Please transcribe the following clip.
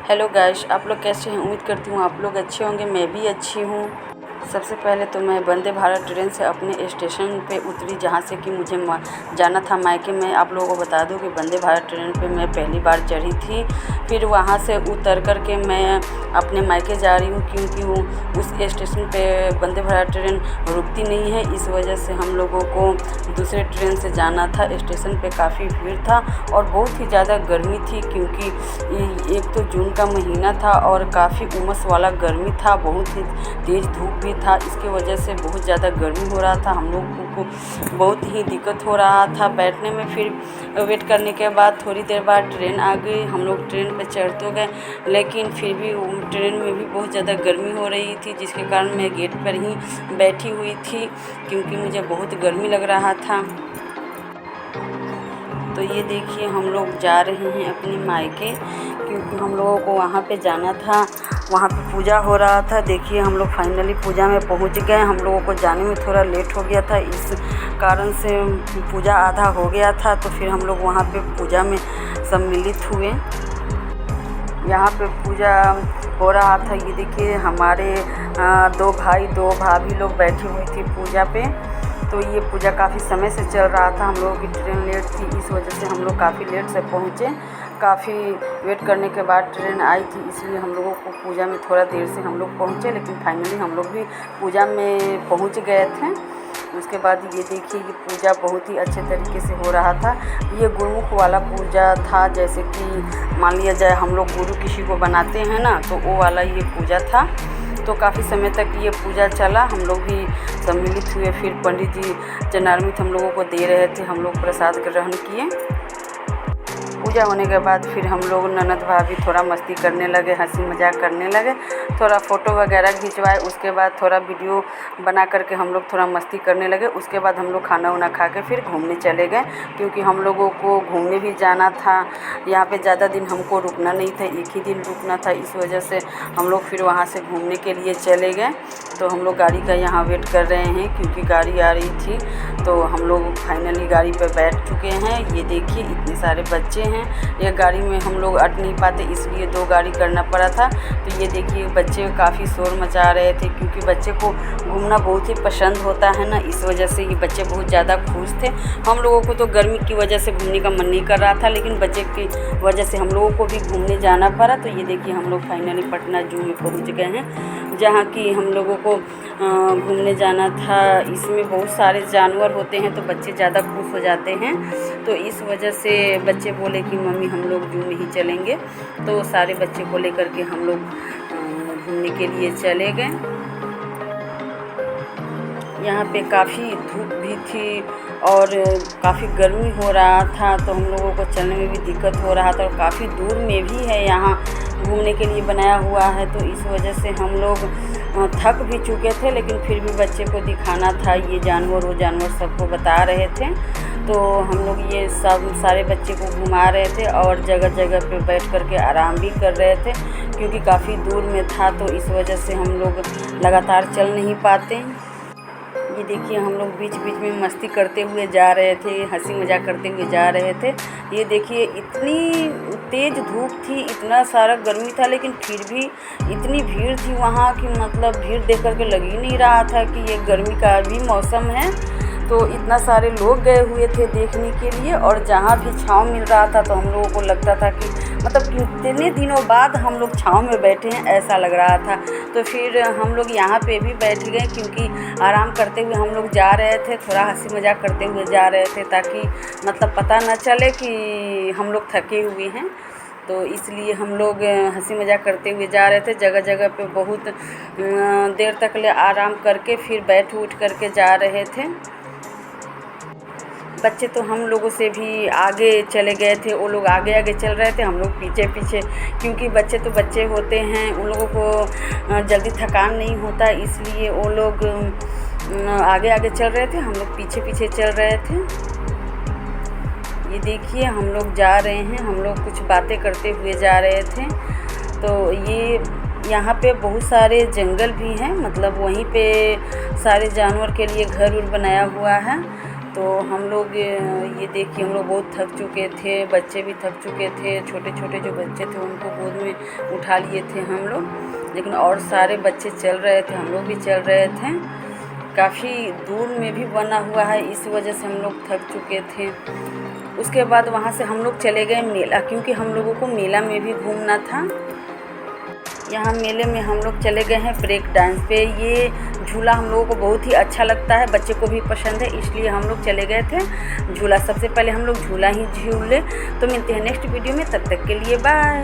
Hello guys, आप लोग कैसे हैं। उम्मीद करती हूँ आप लोग अच्छे होंगे। मैं भी अच्छी हूँ। सबसे पहले तो मैं वंदे भारत ट्रेन से अपने स्टेशन पे उतरी, जहाँ से कि मुझे जाना था मायके में। आप लोगों को बता दूं कि वंदे भारत ट्रेन पे मैं पहली बार चढ़ी थी। फिर वहाँ से उतर कर के मैं अपने मायके जा रही हूँ, क्योंकि वो उस स्टेशन पे वंदे भारत ट्रेन रुकती नहीं है। इस वजह से हम लोगों को दूसरे ट्रेन से जाना था। स्टेशन पे काफ़ी भीड़ था और बहुत ही ज़्यादा गर्मी थी, क्योंकि एक तो जून का महीना था और काफ़ी उमस वाला गर्मी था, बहुत ही तेज़ धूप भी था। इसकी वजह से बहुत ज़्यादा गर्मी हो रहा था, हम लोगों को बहुत ही दिक्कत हो रहा था बैठने में। फिर वेट करने के बाद थोड़ी देर बाद ट्रेन आ गई। हम लोग ट्रेन पे चढ़ तो गए, लेकिन फिर भी ट्रेन में भी बहुत ज़्यादा गर्मी हो रही थी, जिसके कारण मैं गेट पर ही बैठी हुई थी, क्योंकि मुझे बहुत गर्मी लग रहा था। तो ये देखिए, हम लोग जा रहे हैं अपने मायके, क्योंकि हम लोगों को वहाँ पे जाना था। वहाँ पे पूजा हो रहा था। देखिए, हम लोग फाइनली पूजा में पहुँच गए। हम लोगों को जाने में थोड़ा लेट हो गया था, इस कारण से पूजा आधा हो गया था। तो फिर हम लोग वहाँ पे पूजा में सम्मिलित हुए। यहाँ पे पूजा हो रहा था। ये देखिए, हमारे 2 भाई 2 भाभी लोग बैठी हुई थी पूजा पे। तो ये पूजा काफ़ी समय से चल रहा था। हम लोगों की ट्रेन लेट थी, इस वजह से हम लोग काफ़ी लेट से पहुँचे। काफ़ी वेट करने के बाद ट्रेन आई थी, इसलिए हम लोगों को पूजा में थोड़ा देर से हम लोग पहुँचे, लेकिन फाइनली हम लोग भी पूजा में पहुँच गए थे। उसके बाद ये देखिए, ये पूजा बहुत ही अच्छे तरीके से हो रहा था। ये गुरुमुख वाला पूजा था, जैसे कि मान लिया जाए हम लोग गुरु किसी को बनाते हैं ना, तो वो वाला ये पूजा था। तो काफ़ी समय तक ये पूजा चला। हम लोग भी सम्मिलित हुए। फिर पंडित जी जन्मामृत हम लोगों को दे रहे थे, हम लोग प्रसाद ग्रहण किए। पूजा होने के बाद फिर हम लोग ननद भाभी थोड़ा मस्ती करने लगे, हंसी मजाक करने लगे, थोड़ा फ़ोटो वगैरह खिंचवाए। उसके बाद थोड़ा वीडियो बना करके हम लोग थोड़ा मस्ती करने लगे। उसके बाद हम लोग खाना वाना खा के फिर घूमने चले गए, क्योंकि हम लोगों को घूमने भी जाना था। यहाँ पे ज़्यादा दिन हमको रुकना नहीं था, एक ही दिन रुकना था। इस वजह से हम लोग फिर वहाँ से घूमने के लिए चले गए। तो हम लोग गाड़ी का यहाँ वेट कर रहे हैं, क्योंकि गाड़ी आ रही थी। तो हम लोग फाइनली गाड़ी पर बैठ चुके हैं। ये देखिए, इतने सारे बच्चे हैं। एक गाड़ी में हम लोग अट नहीं पाते, इसलिए 2 गाड़ी करना पड़ा था। तो ये देखिए, बच्चे काफ़ी शोर मचा रहे थे, क्योंकि बच्चे को घूमना बहुत ही पसंद होता है ना, इस वजह से ये बच्चे बहुत ज़्यादा खुश थे। हम लोगों को तो गर्मी की वजह से घूमने का मन नहीं कर रहा था, लेकिन बच्चे की वजह से हम लोगों को भी घूमने जाना पड़ा। तो ये देखिए, हम लोग फाइनली पटना जू में पहुँच गए हैं, जहाँ की हम लोगों को घूमने जाना था। इसमें बहुत सारे जानवर होते हैं, तो बच्चे ज़्यादा खुश हो जाते हैं। तो इस वजह से बच्चे बोले कि मम्मी हम लोग जू में ही चलेंगे। तो सारे बच्चे को लेकर के हम लोग घूमने के लिए चले गए। यहाँ पे काफ़ी धूप भी थी और काफ़ी गर्मी हो रहा था, तो हम लोगों को चलने में भी दिक्कत हो रहा था। और काफ़ी दूर में भी है, यहाँ घूमने के लिए बनाया हुआ है। तो इस वजह से हम लोग थक भी चुके थे, लेकिन फिर भी बच्चे को दिखाना था। ये जानवर वो जानवर सबको बता रहे थे। तो हम लोग ये सब सारे बच्चे को घुमा रहे थे और जगह जगह पे बैठ कर के आराम भी कर रहे थे, क्योंकि काफ़ी दूर में था। तो इस वजह से हम लोग लगातार चल नहीं पाते। ये देखिए, हम लोग बीच बीच में मस्ती करते हुए जा रहे थे, हंसी मजाक करते हुए जा रहे थे। ये देखिए, इतनी तेज़ धूप थी, इतना सारा गर्मी था, लेकिन फिर भी इतनी भीड़ थी वहाँ की, मतलब भीड़ देख कर के लग ही नहीं रहा था कि ये गर्मी का भी मौसम है। तो इतना सारे लोग गए हुए थे देखने के लिए, और जहाँ भी छाँव मिल रहा था तो हम लोगों को लगता था कि मतलब कितने दिनों बाद हम लोग छाँव में बैठे हैं, ऐसा लग रहा था। तो फिर हम लोग यहाँ पे भी बैठ गए, क्योंकि आराम करते हुए हम लोग जा रहे थे, थोड़ा हंसी मजाक करते हुए जा रहे थे, ताकि मतलब पता न चले कि हम लोग थके हुए हैं। तो इसलिए हम लोग हंसी मजाक करते हुए जा रहे थे। जगह जगह पे बहुत देर तक ले आराम करके फिर बैठ उठ करके जा रहे थे। बच्चे तो हम लोगों से भी आगे चले गए थे, वो लोग आगे आगे चल रहे थे, हम लोग पीछे पीछे, क्योंकि बच्चे तो बच्चे होते हैं, उन लोगों को जल्दी थकान नहीं होता, इसलिए वो लोग आगे आगे चल रहे थे, हम लोग पीछे पीछे चल रहे थे। ये देखिए, हम लोग जा रहे हैं, हम लोग कुछ बातें करते हुए जा रहे थे। तो ये यहाँ पे बहुत सारे जंगल भी हैं, मतलब वहीं पे सारे जानवर के लिए घर उर बनाया हुआ है। तो हम लोग ये देखिए हम लोग बहुत थक चुके थे, बच्चे भी थक चुके थे, छोटे छोटे जो बच्चे थे उनको गोद में उठा लिए थे हम लोग, लेकिन और सारे बच्चे चल रहे थे, हम लोग भी चल रहे थे। काफ़ी दूर में भी बना हुआ है, इस वजह से हम लोग थक चुके थे। उसके बाद वहाँ से हम लोग चले गए मेला, क्योंकि हम लोगों को मेला में भी घूमना था। यहाँ मेले में हम लोग चले गए हैं ब्रेक डांस पे। ये झूला हम लोगों को बहुत ही अच्छा लगता है, बच्चे को भी पसंद है, इसलिए हम लोग चले गए थे झूला। सबसे पहले हम लोग झूला ही झूले। तो मिलते हैं नेक्स्ट वीडियो में, तब तक के लिए बाय।